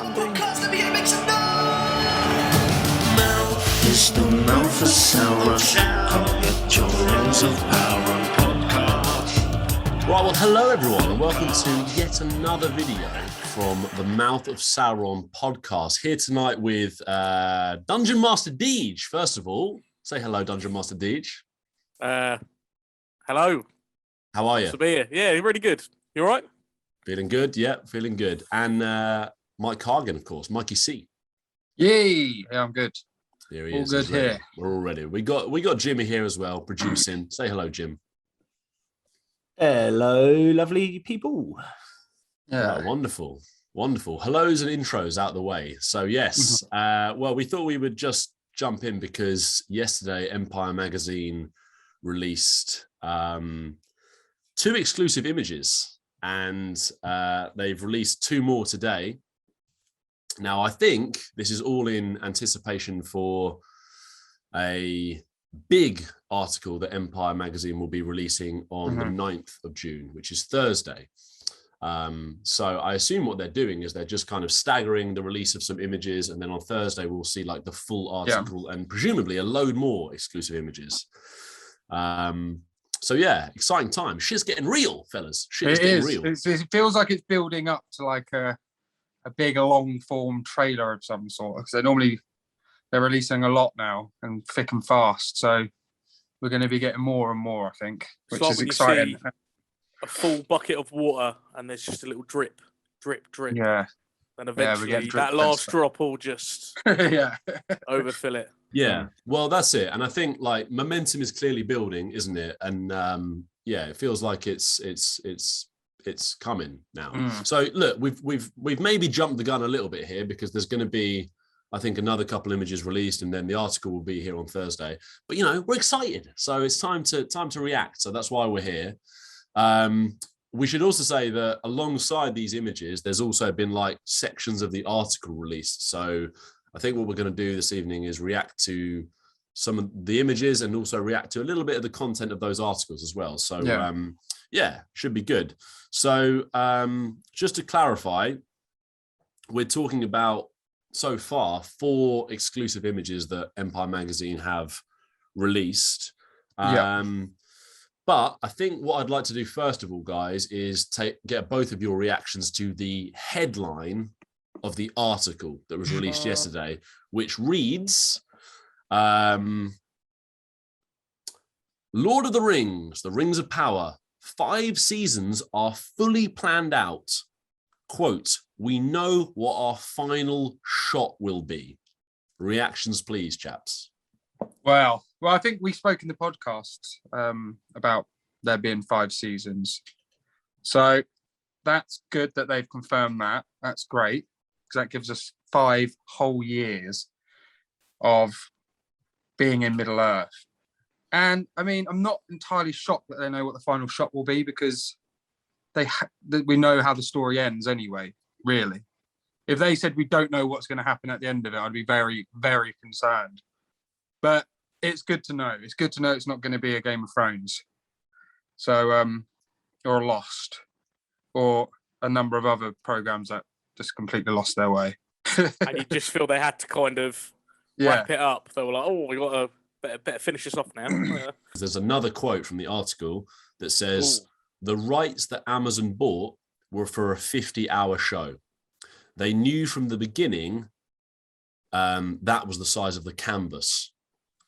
funding. It's the Mouth of Sauron. Come get your rings of power on podcast. Right, well, hello everyone, and welcome to yet another video from the Mouth of Sauron podcast. Here tonight with Dungeon Master Deej. First of all, say hello, Dungeon Master Deej. Hello. How are you? Nice to be here. Yeah, really good. You all right? Feeling good? Yeah, feeling good. And Mike Cargan, of course, Mikey C. Yay! Yeah, I'm good. Here he all is. good He's ready. here. We're all ready. We got Jimmy here as well, producing. Say hello, Jim. Hello, lovely people. Yeah. Oh, wonderful. Hellos and intros out the way. So yes, well, we thought we would just jump in because yesterday Empire Magazine released 2 exclusive images, and they've released 2 more today. Now, I think this is all in anticipation for a big article that Empire Magazine will be releasing on the 9th of June, which is Thursday. So I assume what they're doing is they're just kind of staggering the release of some images, and then on Thursday we'll see like the full article and presumably a load more exclusive images. So yeah, exciting time. Shit's getting real, fellas. Shit's getting real. It feels like it's building up to like a big long form trailer of some sort, because they're releasing a lot now and thick and fast. So we're going to be getting more and more, I think, which is exciting. A full bucket of water and there's just a little drip. Yeah. And eventually drip that last drop will just overfill it. Yeah, well, that's it. And I think like momentum is clearly building, isn't it? And yeah, it feels like it's coming now. So look, we've maybe jumped the gun a little bit here because there's going to be, I think, another couple images released, and then the article will be here on Thursday. But you know, we're excited, so it's time to react. So that's why we're here. We should also say that alongside these images, there's also been like sections of the article released. So I think what we're going to do this evening is react to some of the images and also react to a little bit of the content of those articles as well. So yeah, should be good. So just to clarify, we're talking about so far 4 exclusive images that Empire Magazine have released. But I think what I'd like to do first of all, guys, is get both of your reactions to the headline of the article that was released yesterday, which reads, Lord of the Rings, the Rings of Power, 5 seasons are fully planned out. Quote, we know what our final shot will be. Reactions, please, chaps. Well, I think we spoke in the podcast about there being 5 seasons. So that's good that they've confirmed that. That's great, because that gives us 5 whole years of being in Middle Earth. And I mean, I'm not entirely shocked that they know what the final shot will be, because we know how the story ends anyway, really. If they said we don't know what's going to happen at the end of it, I'd be very, very concerned. But it's good to know. It's good to know it's not going to be a Game of Thrones. So, or Lost, or a number of other programs that just completely lost their way. And you just feel they had to kind of wrap it up. They were like, oh, we got to better finish this off now. There's another quote from the article that says, the rights that Amazon bought were for a 50-hour show. They knew from the beginning that was the size of the canvas.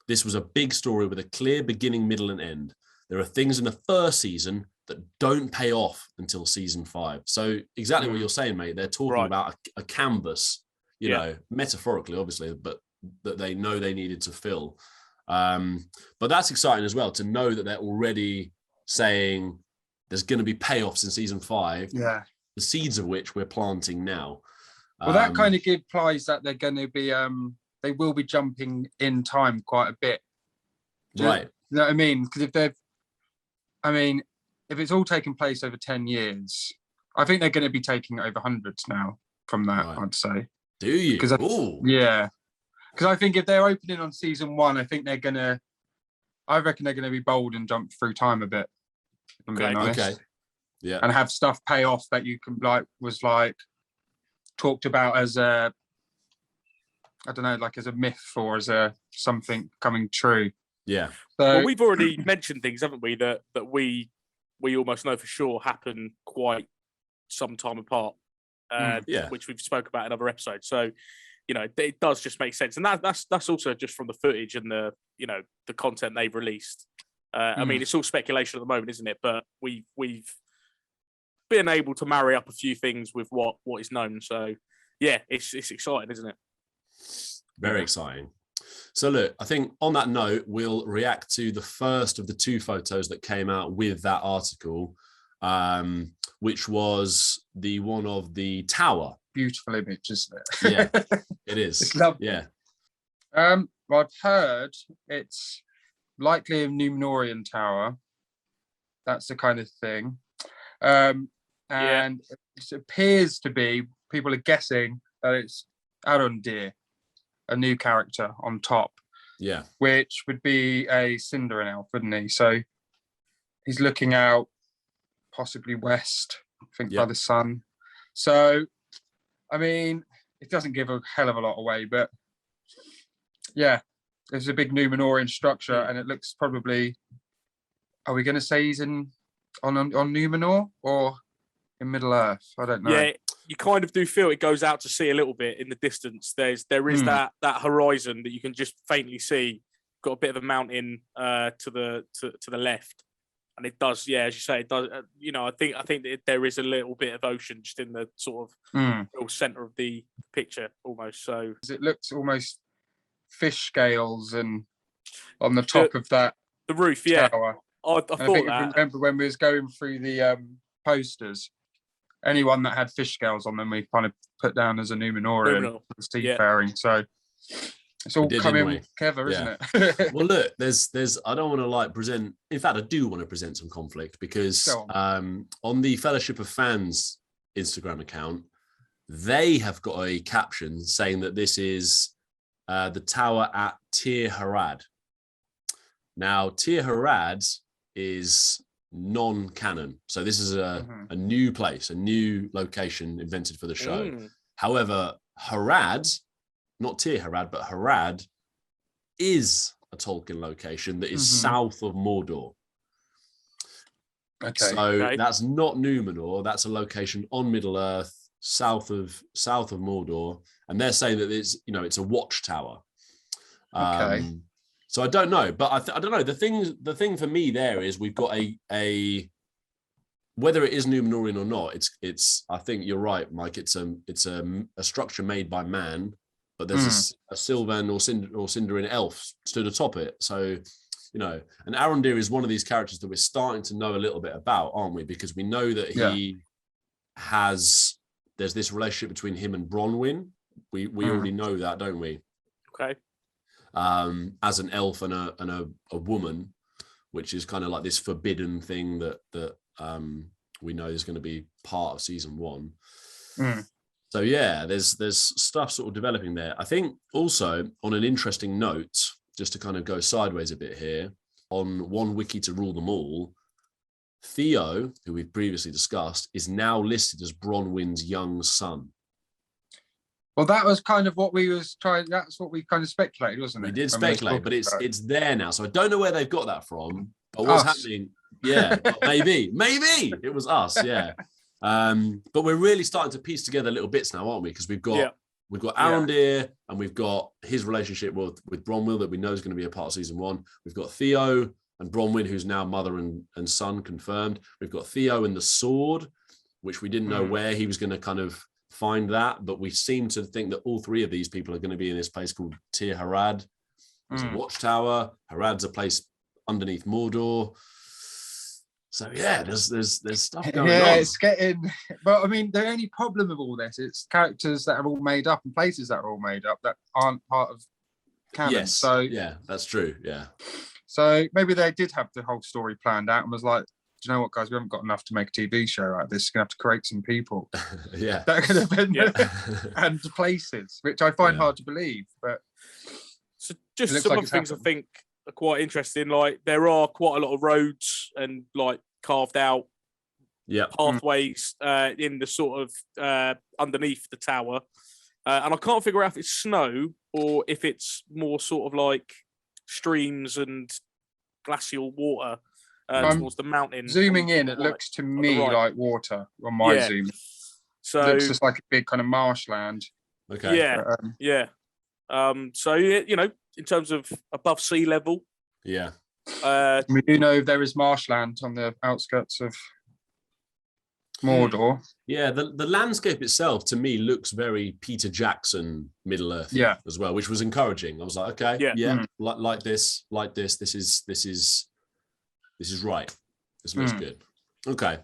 This was a big story with a clear beginning, middle, and end. There are things in the first season that don't pay off until season 5. So exactly what you're saying, mate. They're talking about a canvas, you know, metaphorically, obviously, but that they know they needed to fill. But that's exciting as well, to know that they're already saying there's going to be payoffs in season 5. Yeah. The seeds of which we're planting now. Well, that kind of implies that they're going to be, they will be jumping in time quite a bit. Right. You know what I mean? Because if it's all taking place over 10 years, I think they're going to be taking over hundreds now from that, I'd say. Do you? Because I think if they're opening on season 1, I reckon they're going to be bold and jump through time a bit. if I'm being honest. Okay. Yeah. And have stuff pay off that you can talked about as a, I don't know, like as a myth or as a something coming true. Yeah. So, Well, we've already mentioned things, haven't we? That we almost know for sure happen quite some time apart, Yeah. which we've spoke about in other episodes. So, it does just make sense, and that's also just from the footage and the the content they've released. I mean, it's all speculation at the moment, isn't it? But we've been able to marry up a few things with what is known. So, yeah, it's exciting, isn't it? Very exciting. So look, I think on that note, we'll react to the first of the 2 photos that came out with that article, which was the one of the tower. beautiful image, isn't it? Yeah, it is. It's lovely. Yeah. Well, I've heard it's likely a Numenorian tower. That's the kind of thing. And it appears to be, people are guessing that it's Arondir, a new character on top. Yeah. Which would be a Cinderin elf, wouldn't he? So he's looking out, possibly west, I think, by the sun. So, I mean, it doesn't give a hell of a lot away, but yeah, there's a big Numenorian structure, and it looks probably. Are we going to say he's on Numenor or in Middle Earth? I don't know. Yeah, you kind of do feel it goes out to sea a little bit in the distance. There is that horizon that you can just faintly see. Got a bit of a mountain to the left, and it does. Yeah, as you say, it does. I think that there is a little bit of ocean just in the sort of real center of the picture, almost. So it looks almost fish scales and on the top of that the roof. Tower. I thought that. I remember when we was going through the posters, anyone that had fish scales on them, we kind of put down as a Numenorian seafaring. So it's all coming together, isn't it? Well, look, there's. I don't want to present. In fact, I do want to present some conflict because on the Fellowship of Fans Instagram account, they have got a caption saying that this is the tower at Tir Harad. Now, Tir Harad is non-canon, so this is a new place, a new location invented for the show. However, Harad, not Tir Harad, but Harad is a Tolkien location that is south of Mordor. Okay. So that's not Numenor. That's a location on Middle Earth, south of Mordor, and they're saying that it's a watchtower. Okay. So I don't know, but I don't know. The thing for me there is we've got a whether it is Numenorian or not. It's. I think you're right, Mike. It's a structure made by man, but there's a Sylvan or Cinderin elf stood atop it. So, and Arondir is one of these characters that we're starting to know a little bit about, aren't we? Because we know that he has. There's this relationship between him and Bronwyn. We already know that, don't we? Okay. As an elf and a woman, which is kind of like this forbidden thing that we know is going to be part of season 1. So yeah, there's stuff sort of developing there. I think also on an interesting note, just to kind of go sideways a bit here, on one wiki to rule them all, Theo, who we've previously discussed, is now listed as Bronwyn's young son. Well, that was kind of what we was trying. That's what we kind of speculated, wasn't it? We did speculate, but it's there now. So I don't know where they've got that from. But what's happening? Yeah, maybe it was us. Yeah, but we're really starting to piece together little bits now, aren't we? Because we've got Arondir and we've got his relationship with Bronwyn that we know is going to be a part of season 1. We've got Theo and Bronwyn, who's now mother and son confirmed. We've got Theo and the sword, which we didn't know where he was going to kind of find that, but we seem to think that all 3 of these people are going to be in this place called Tir Harad. It's a watchtower. Harad's a place underneath Mordor. So yeah, there's stuff going on. Yeah, it's getting. But I mean, the only problem with all this, it's characters that are all made up and places that are all made up that aren't part of canon. Yes. So yeah, that's true. Yeah. So maybe they did have the whole story planned out and was like, do you know what, guys? We haven't got enough to make a TV show out of this. We're going to have to create some people that are going to been and places, which I find hard to believe. But so just some of the things I think are quite interesting. Like there are quite a lot of roads and like carved out Yeah. pathways in the sort of underneath the tower. And I can't figure out if it's snow or if it's more sort of like streams and glacial water towards the mountain. Zooming in, it looks to me like water on my zoom. So it looks just like a big kind of marshland. Okay. Yeah. But, Yeah. So, you know, in terms of above sea level. Yeah. We do know there is marshland on the outskirts of Mordor. Yeah, the landscape itself to me looks very Peter Jackson Middle Earth as well, which was encouraging. I was like, okay, like this, this is right. This looks good. Okay.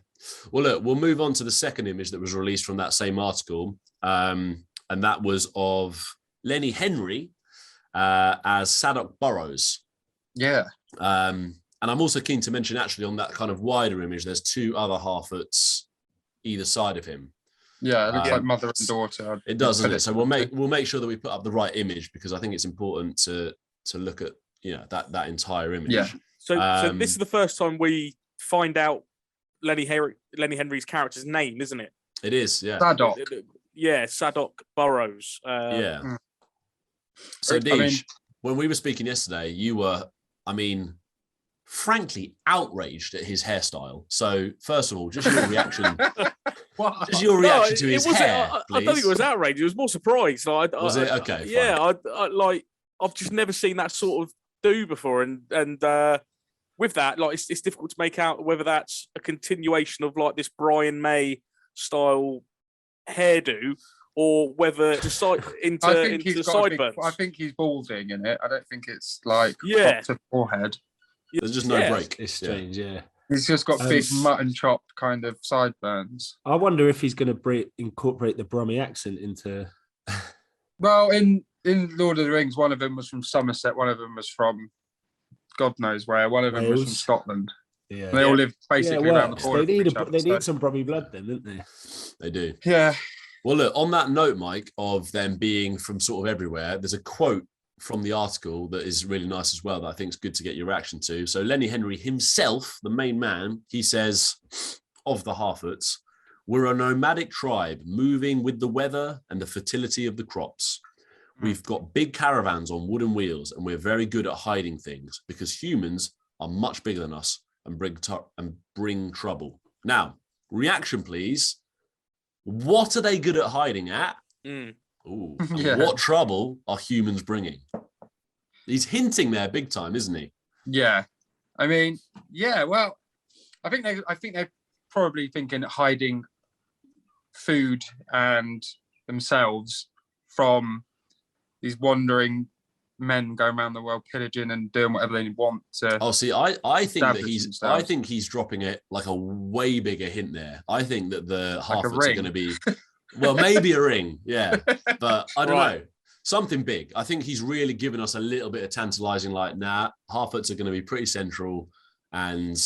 Well, look, we'll move on to the second image that was released from that same article. And that was of Lenny Henry as Sadok Burrows. Yeah. And I'm also keen to mention, actually, on that kind of wider image, there's two other Harfoots either side of him. Yeah, it looks like mother and daughter. It does, doesn't it? So we'll make sure that we put up the right image, because I think it's important to look at that entire image. Yeah. So this is the first time we find out Lenny Henry's character's name, isn't it? It is, yeah. Sadok. Yeah, Sadok Burrows. So, Deej, when we were speaking yesterday, you were, frankly outraged at his hairstyle. So, first of all, just your reaction. Just your reaction to his hair. I don't think it was outraged. It was more surprised. Was it? Okay. Yeah, I've just never seen that sort of do before, and with that, like it's difficult to make out whether that's a continuation of like this Brian May style hairdo, or whether to into the sideburns. I think he's balding in it. I don't think it's like top to forehead. There's just no break. It's strange, yeah. He's just got big mutton chop kind of sideburns. I wonder if he's going to incorporate the Brummy accent into. Well, in Lord of the Rings, one of them was from Somerset, one of them was from God knows where, one of them was from Scotland. Yeah, and they all live basically around the border. They need some Brummy blood, then, don't they? They do. Yeah. Well, look, on that note, Mike, of them being from sort of everywhere, there's a quote from the article that is really nice as well that I think is good to get your reaction to. So Lenny Henry himself, the main man, he says of the Harfoots, "We're a nomadic tribe moving with the weather and the fertility of the crops. We've got big caravans on wooden wheels, and we're very good at hiding things because humans are much bigger than us and bring trouble." Now, reaction, please. What are they good at hiding at? Ooh, what trouble are humans bringing? He's hinting there big time, isn't he? Yeah. Well, I think they're probably thinking hiding food and themselves from these wandering men going around the world pillaging and doing whatever they want to. Oh, see, I think he's dropping it like a way bigger hint there. I think that the Harfoots are going to be, well, maybe a ring, yeah, but I don't know, something big. I think he's really given us a little bit of tantalizing, like, Harfoots are going to be pretty central, and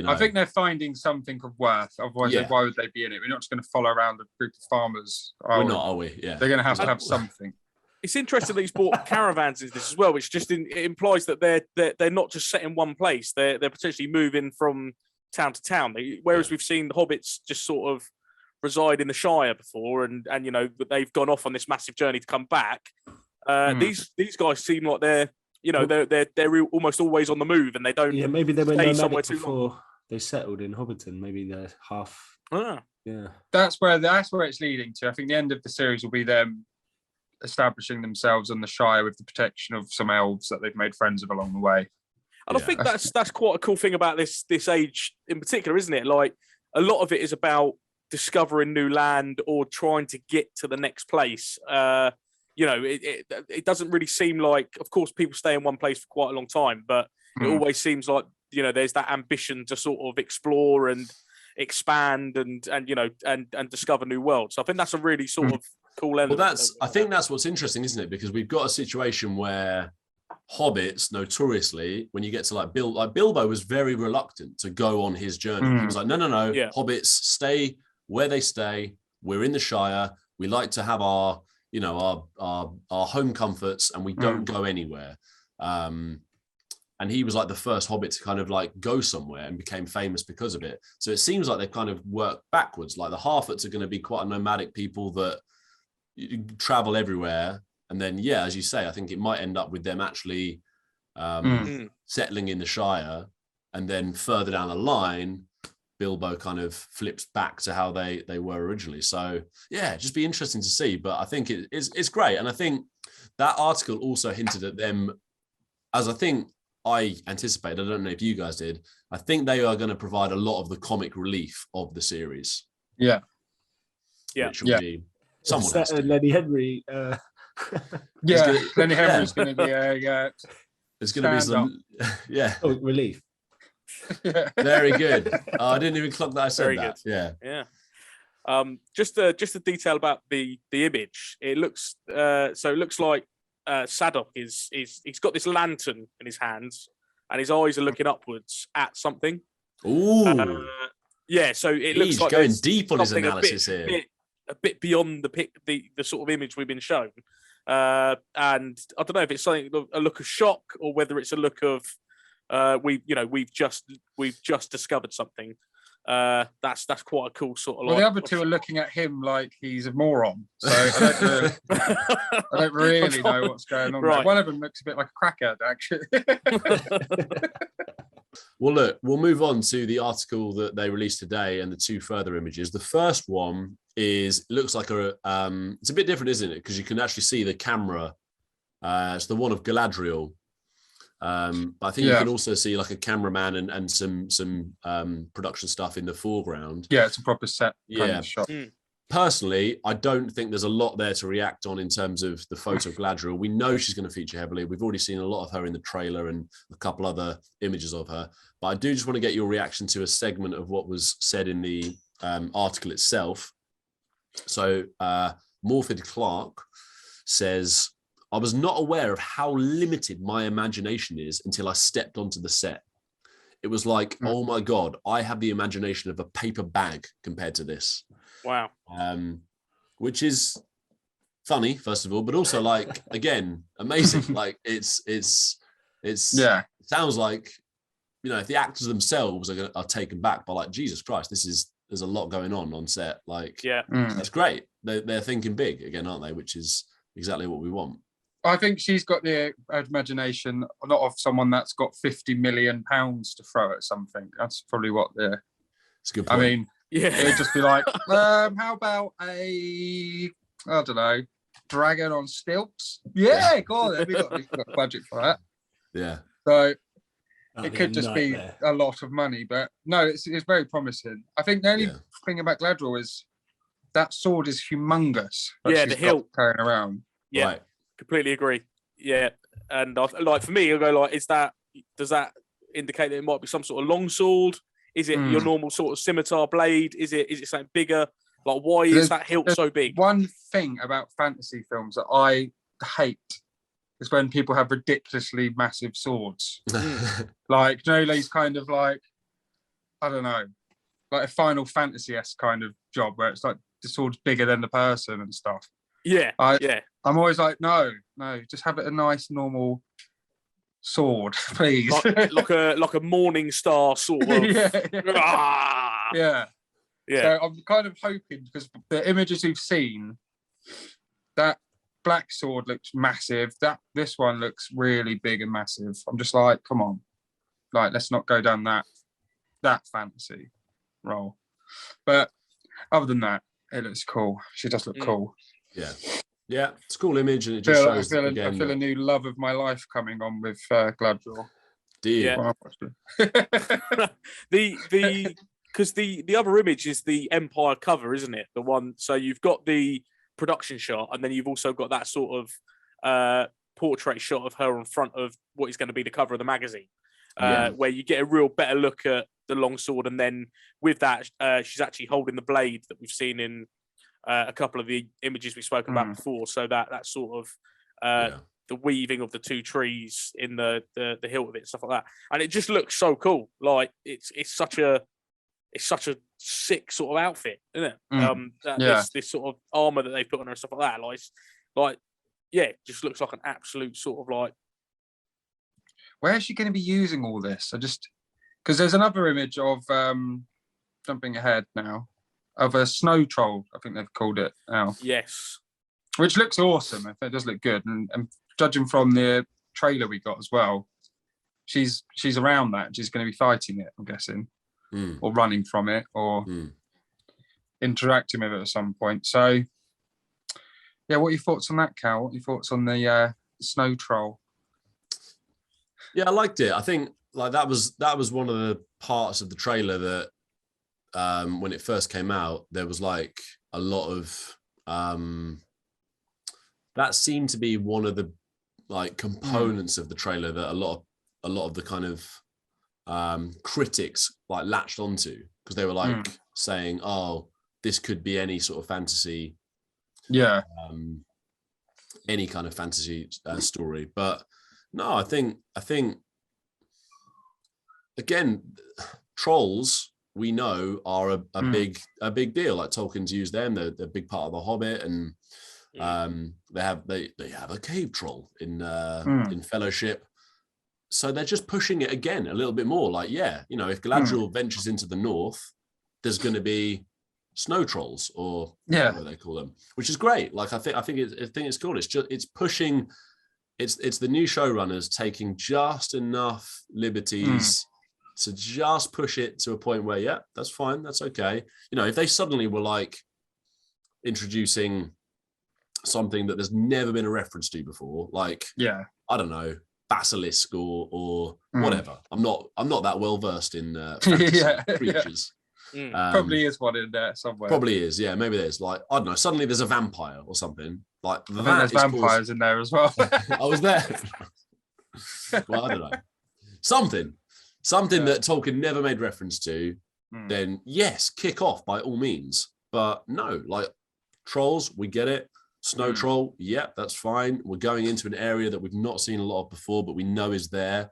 I think they're finding something of worth. Otherwise, why would they be in it? We're not just going to follow around a group of farmers. We're not, are we? Yeah, they're going to have something. It's interesting that he's brought caravans into this as well, which just it implies that they're not just set in one place. They're potentially moving from town to town. Whereas we've seen the hobbits just sort of reside in the Shire before, and but they've gone off on this massive journey to come back. These guys seem like they're almost always on the move, and they don't. Yeah, maybe they were nomadic too before long. They settled in Hobbiton. Maybe they're half. Yeah, that's where it's leading to. I think the end of the series will be them establishing themselves in the Shire with the protection of some elves that they've made friends of along the way. And I think that's quite a cool thing about this age in particular, isn't it? Like, a lot of it is about discovering new land or trying to get to the next place. It doesn't really seem like, of course, people stay in one place for quite a long time, but it always seems like there's that ambition to sort of explore and expand and discover new worlds. So I think that's a really sort of cool element. Well, I think that's what's interesting, isn't it? Because we've got a situation where hobbits, notoriously, when you get to like Bilbo was very reluctant to go on his journey. He was like, no, hobbits stay where they stay. We're in the Shire. We like to have our home comforts, and we don't go anywhere. and he was like the first Hobbit to kind of like go somewhere and became famous because of it. So it seems like they've kind of worked backwards. Like the Harfoots are going to be quite a nomadic people that travel everywhere. And then, yeah, as you say, I think it might end up with them actually settling in the Shire, and then further down the line, Bilbo kind of flips back to how they were originally. So yeah, just be interesting to see. But I think it's great, and I think that article also hinted at them, as I think I anticipated. I don't know if you guys did. I think they are going to provide a lot of the comic relief of the series. Yeah, which will be someone has to. Lenny Henry. Lenny Henry's going to be a. There's going to be some, relief. Very good. Oh, I didn't even clock that I said Very that. good. Yeah. Just a detail about the image. It looks it looks like Sadok he's got this lantern in his hands, and his eyes are looking upwards at something. Ooh. So it looks like going deep on his analysis here. A bit beyond the sort of image we've been shown. And I don't know if it's something a look of shock or whether it's a look of we've just discovered something. That's quite a cool sort of. Well, the other two are looking at him like he's a moron. So I don't really know what's going on. Right. There. One of them looks a bit like a crackhead, actually. Well, look, we'll move on to the article that they released today and the two further images. The first one looks like it's a bit different, isn't it? Because you can actually see the camera. It's the one of Galadriel. But I think you can also see like a cameraman and some production stuff in the foreground. Yeah, it's a proper set kind of shot. Personally, I don't think there's a lot there to react on in terms of the photo of Galadriel. We know she's going to feature heavily. We've already seen a lot of her in the trailer and a couple other images of her. But I do just want to get your reaction to a segment of what was said in the article itself. So Morford Clark says, I was not aware of how limited my imagination is until I stepped onto the set. It was like, oh my God, I have the imagination of a paper bag compared to this. Wow. Which is funny, first of all, but also like, again, amazing. Like it sounds like, if the actors themselves are taken back by like, Jesus Christ, there's a lot going on set. Like, that's great. They're thinking big again, aren't they? Which is exactly what we want. I think she's got the imagination not of someone that's got £50 million to throw at something. That's probably what they're. It's a good point. I mean, it'd just be like, how about I don't know, dragon on stilts? Yeah, go on. We've got budget for that. Yeah. So it could just be a lot of money, but no, it's very promising. I think the only thing about Galadriel is that sword is humongous. The hilt carrying around. Yeah. Right. Completely agree. Yeah, and like for me, I'll go like, does that indicate that it might be some sort of long sword? Is it your normal sort of scimitar blade? Is it something bigger? Like, why is that hilt so big? One thing about fantasy films that I hate is when people have ridiculously massive swords. Like, these kind of like, I don't know, like a Final Fantasy-esque kind of job where it's like the sword's bigger than the person and stuff. I'm always like, no, just have it a nice normal sword, please. like a morning star sort of. Yeah. So I'm kind of hoping, because the images we've seen, that black sword looks massive. This one looks really big and massive. I'm just like, come on, like let's not go down that fantasy role. But other than that, it looks cool. She does look cool. Yeah, it's a cool image, and it just shows. I feel a new love of my life coming on with Galadriel. Because the other image is the Empire cover, isn't it? The one. So you've got the production shot, and then you've also got that sort of portrait shot of her in front of what is going to be the cover of the magazine, where you get a real better look at the longsword, and then with that, she's actually holding the blade that we've seen in a couple of the images we've spoken about before. So that sort of the weaving of the two trees in the hilt of it, stuff like that, and it just looks so cool. Like it's such a sick sort of outfit, isn't it? This sort of armor that they put on her, stuff like that. It just looks like an absolute sort of like. where's she going to be using all this? Because there's another image of jumping ahead now of a snow troll. I think they've called it now. Yes. Which looks awesome. I think it does look good, and judging from the trailer we got as well, she's around that. She's going to be fighting it, I'm guessing, or running from it, or interacting with it at some point. So, yeah, what are your thoughts on that, Cal? What are your thoughts on the snow troll? Yeah, I liked it. I think like that was one of the parts of the trailer that when it first came out, there was like a lot of that seemed to be one of the like components of the trailer that a lot of the kind of critics like latched onto, because they were like saying, oh, this could be any sort of fantasy, any kind of fantasy story. But no, I think again, trolls we know are a big deal. Like Tolkien's used them; they're a big part of the Hobbit, and they have a cave troll in Fellowship. So they're just pushing it again a little bit more. Like, yeah, you know, if Galadriel ventures into the north, there's going to be snow trolls, or whatever they call them, which is great. Like, I think it's cool. It's pushing. It's the new showrunners taking just enough liberties to just push it to a point where, yeah, that's fine, that's okay. You know, if they suddenly were like introducing something that there's never been a reference to before, like, I don't know, basilisk or whatever. I'm not that well versed in fantasy creatures. Probably is one in there somewhere. Probably is, yeah. Maybe there's like, I don't know, suddenly there's a vampire or something. Like, I think there's vampires in there as well. I was there. Well, I don't know. Something that Tolkien never made reference to, then yes, kick off by all means. But no, like trolls, we get it. Snow troll, yeah, that's fine. We're going into an area that we've not seen a lot of before, but we know is there.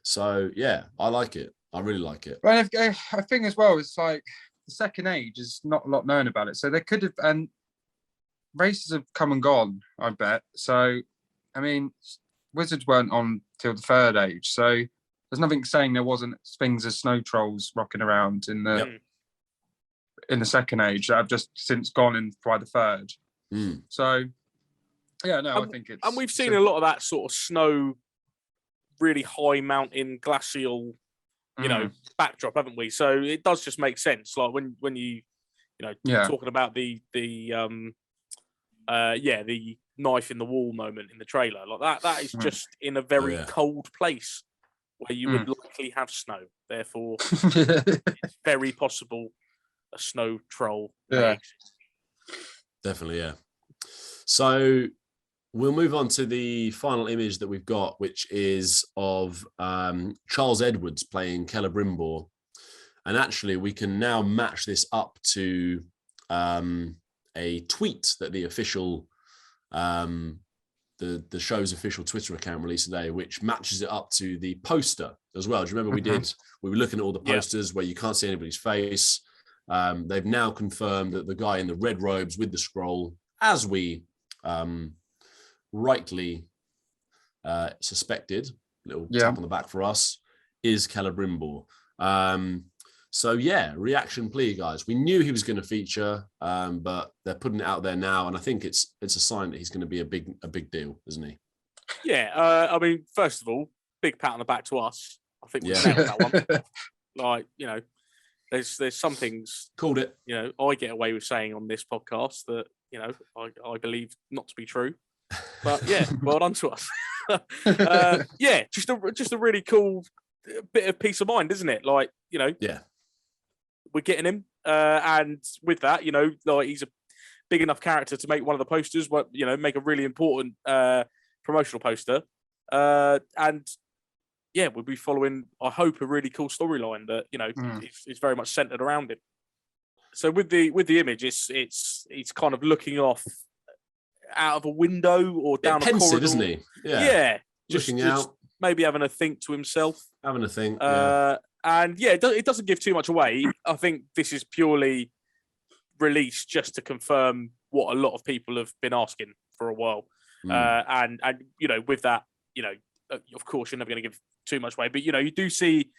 So yeah, I like it. I really like it. Well, I think as well, it's like the Second Age is not a lot known about it. So they could have, and races have come and gone, I bet. So, I mean, wizards weren't on till the Third Age. So there's nothing saying there wasn't things as snow trolls rocking around in the Second Age that have just since gone in by the Third. So, yeah, no, I think it's... And we've seen a lot of that sort of snow, really high mountain, glacial, you know, backdrop, haven't we? So it does just make sense. Like when you talking about the knife in the wall moment in the trailer, like that is just in a very cold place where you would likely have snow. Therefore, it's very possible a snow troll may exist. Definitely, yeah. So we'll move on to the final image that we've got, which is of Charles Edwards playing Celebrimbor. And actually, we can now match this up to a tweet that the official, the show's official Twitter account released today, which matches it up to the poster as well. Do you remember we were looking at all the posters where you can't see anybody's face? They've now confirmed that the guy in the red robes with the scroll, as we rightly suspected, little tap on the back for us, is Celebrimbor. So yeah, reaction plea, guys. We knew he was going to feature, but they're putting it out there now, and I think it's a sign that he's going to be a big deal, isn't he? Yeah, I mean, first of all, big pat on the back to us. I think we nailed that one. Like, you know, there's some things called it. You know, I get away with saying on this podcast that, you know, I believe not to be true. But yeah, well done to us. Yeah, just a really cool bit of peace of mind, isn't it? Like, you know, we're getting him, and with that, you know, like he's a big enough character to make one of the posters. You know, make a really important promotional poster, and yeah, we'll be following, I hope, a really cool storyline that, you know, is very much centered around him. So with the image, it's kind of looking off out of a window or down a corridor, isn't he? Yeah, looking out, maybe having a think to himself. Having a think. And yeah, it doesn't give too much away. I think this is purely released just to confirm what a lot of people have been asking for a while. And you know, with that, you know, of course, you're never going to give too much away, but you do see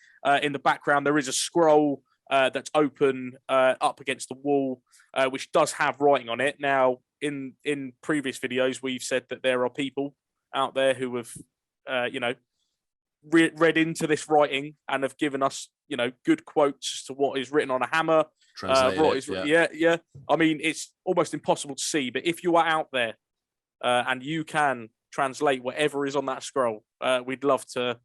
in the background there is a scroll that's open up against the wall, which does have writing on it. Now, in previous videos, we've said that there are people out there who have, read into this writing and have given us, good quotes as to what is written on a hammer. Yeah. I mean, it's almost impossible to see, but if you are out there and you can translate whatever is on that scroll, we'd love to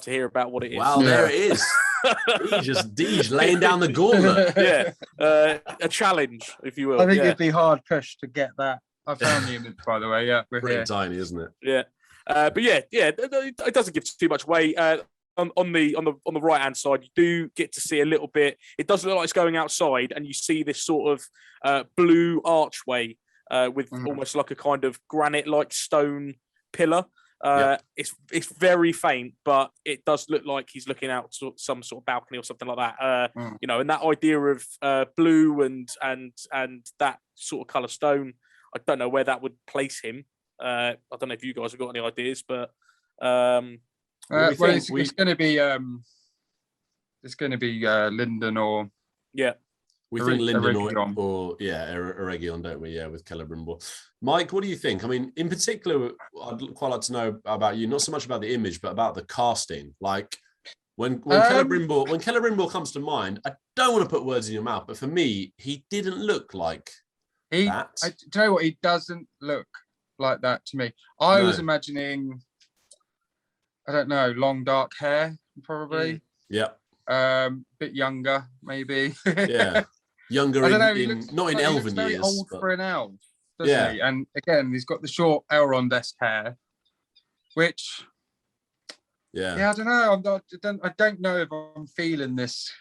hear about what it is. Wow, there it is. Deej laying down the gauntlet. Yeah, a challenge, if you will. I think it'd be hard pushed to get that. I found the image, by the way. Yeah, we're Pretty here. tiny, isn't it? Yeah, but yeah, it doesn't give too much away. On the right hand side, you do get to see a little bit. It does look like it's going outside, and you see this sort of blue archway with almost like a kind of granite-like stone pillar. It's very faint, but it does look like he's looking out to some sort of balcony or something like that. And that idea of blue and that sort of color stone, I don't know where that would place him. I don't know if you guys have got any ideas, but it's going to be Lyndon or we think Lyndon or Eregion, don't we? Yeah, with Celebrimbor. Mike, what do you think? I mean, in particular, I'd quite like to know about you, not so much about the image, but about the casting. Like when Celebrimbor comes to mind, I don't want to put words in your mouth, but for me, he didn't look like that. Do you know what? He doesn't look like that to me. I was imagining, I don't know, long dark hair, probably. Yeah. Bit younger, maybe. Yeah. Younger not in elven very years. Old for an elf, doesn't he? And again, he's got the short Elrond-esque hair, which I don't know. I don't know if I'm feeling this.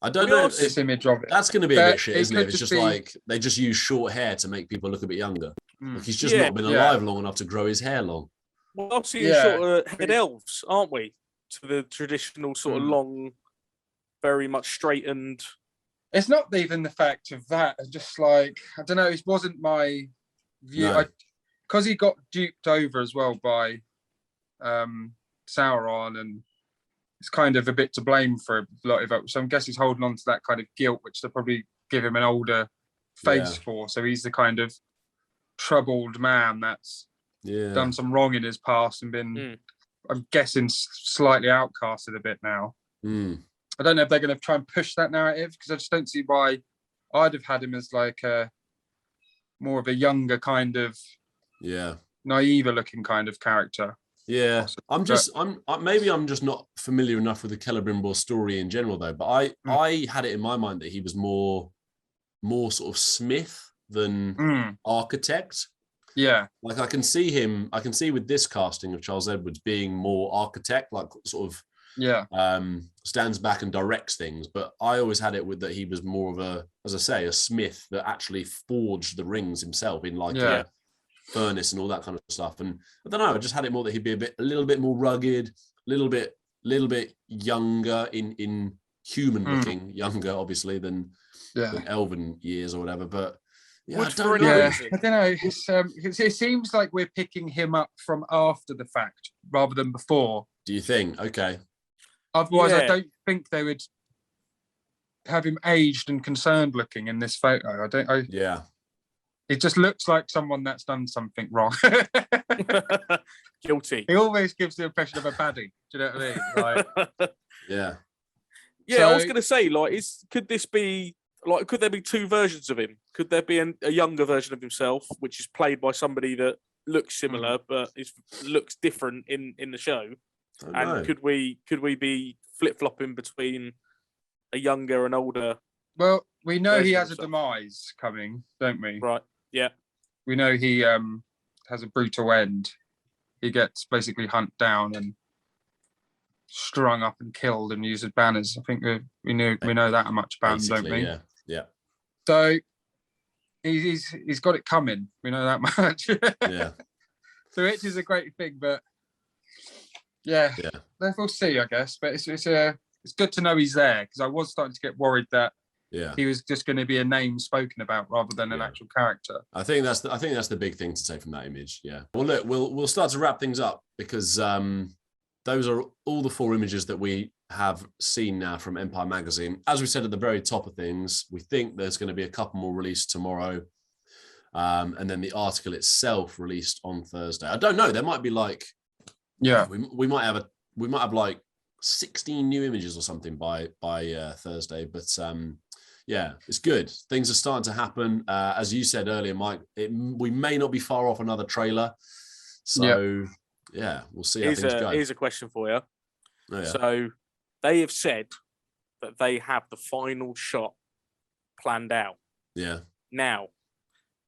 I don't know if this image of it. That's going to be a bit shit, isn't it? It's just like they just use short hair to make people look a bit younger. Like he's just not been alive long enough to grow his hair long. We're obviously sort of head elves, aren't we? To the traditional sort of long, very much straightened. It's not even the fact of that. It's just like, I don't know, it wasn't my view. Because he got duped over as well by Sauron, and it's kind of a bit to blame for a lot of it. So I guess he's holding on to that kind of guilt, which they'll probably give him an older face for. So he's the kind of troubled man that's done some wrong in his past and been, I'm guessing, slightly outcasted a bit now. I don't know if they're going to try and push that narrative, because I just don't see why. I'd have had him as like more of a younger kind of naive looking kind of character. Yeah, I'm just not familiar enough with the Celebrimbor story in general though, but I had it in my mind that he was more sort of smith than architect. Yeah, like I can see with this casting of Charles Edwards being more architect, like sort of stands back and directs things, but I always had it with that he was more of a, as I say, a smith that actually forged the rings himself in like a furnace and all that kind of stuff. And I don't know, I just had it more that he'd be a little bit more rugged, a little bit younger in human looking, younger obviously than elven years or whatever. But I don't know. It seems like we're picking him up from after the fact rather than before. Do you think? Okay. Otherwise, I don't think they would have him aged and concerned looking in this photo. It just looks like someone that's done something wrong. Guilty. He always gives the impression of a baddie. Do you know what I mean? Like, yeah. I was going to say, like, could there be two versions of him? Could there be a younger version of himself, which is played by somebody that looks similar but looks different in the show? And could we be flip-flopping between a younger and older? Well, we know he has a demise coming, don't we? Right. Yeah. We know he has a brutal end. He gets basically hunted down and strung up and killed and used as banners. I think we know that much about him, don't we? Yeah. So he's got it coming. We know that much. So it is a great thing, but we'll see, I guess. But it's good to know he's there, because I was starting to get worried that he was just going to be a name spoken about rather than an actual character. I think that's the big thing to take from that image. Yeah. Well, look, we'll start to wrap things up, because those are all the 4 images that we have seen now from Empire Magazine. As we said at the very top of things, we think there's going to be a couple more released tomorrow. And then the article itself released on Thursday. I don't know. There might be like, we might have like 16 new images or something by Thursday. But yeah, it's good. Things are starting to happen. As you said earlier, Mike, we may not be far off another trailer. So yeah, we'll see how things go. Here's a question for you. Oh, yeah. So they have said that they have the final shot planned out. Yeah. Now,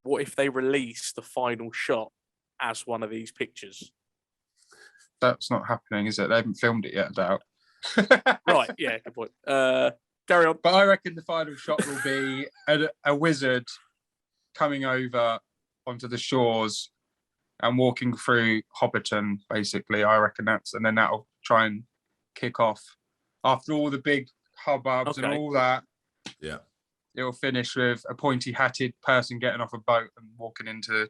what if they release the final shot as one of these pictures? That's not happening, is it? They haven't filmed it yet, I doubt. Right, yeah, good point. Carry on. But I reckon the final shot will be a wizard coming over onto the shores and walking through Hobbiton, basically. I reckon and then that'll try and kick off. After all the big hubbubs and all that, yeah, it'll finish with a pointy-hatted person getting off a boat and walking into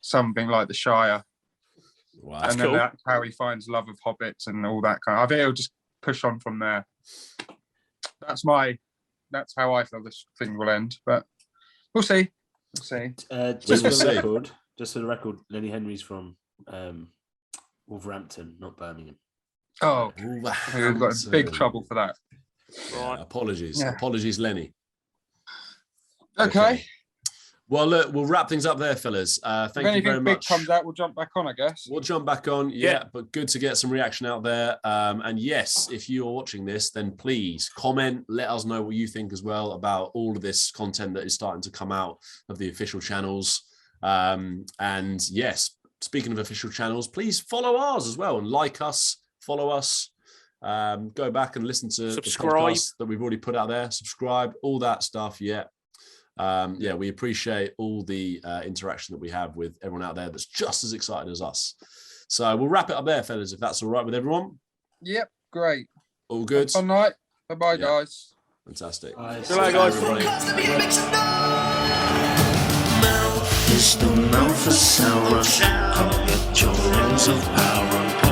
something like the Shire. Wow, and then that's how he finds love of hobbits and all that kind of. I think it'll just push on from there. That's how I feel this thing will end, but we'll see. Just for the record, Lenny Henry's from Wolverhampton, not Birmingham. Oh, we've got in big trouble for that. Right. Apologies, Lenny. Okay. Well, look, we'll wrap things up there, fellas. Thank you very much. Big comes out, we'll jump back on, I guess. We'll jump back on, but good to get some reaction out there. And yes, if you are watching this, then please comment, let us know what you think as well about all of this content that is starting to come out of the official channels. And yes, speaking of official channels, please follow ours as well and like us, follow us. Go back and listen to the podcasts that we've already put out there. Subscribe, all that stuff. Yeah. We appreciate all the interaction that we have with everyone out there that's just as excited as us. So we'll wrap it up there, fellas, if that's all right with everyone. Yep, great. All good. Fun night. Bye-bye, guys. Fantastic. Good night, guys. Mouth is the mouth of Sauron. I'll get your rings of power.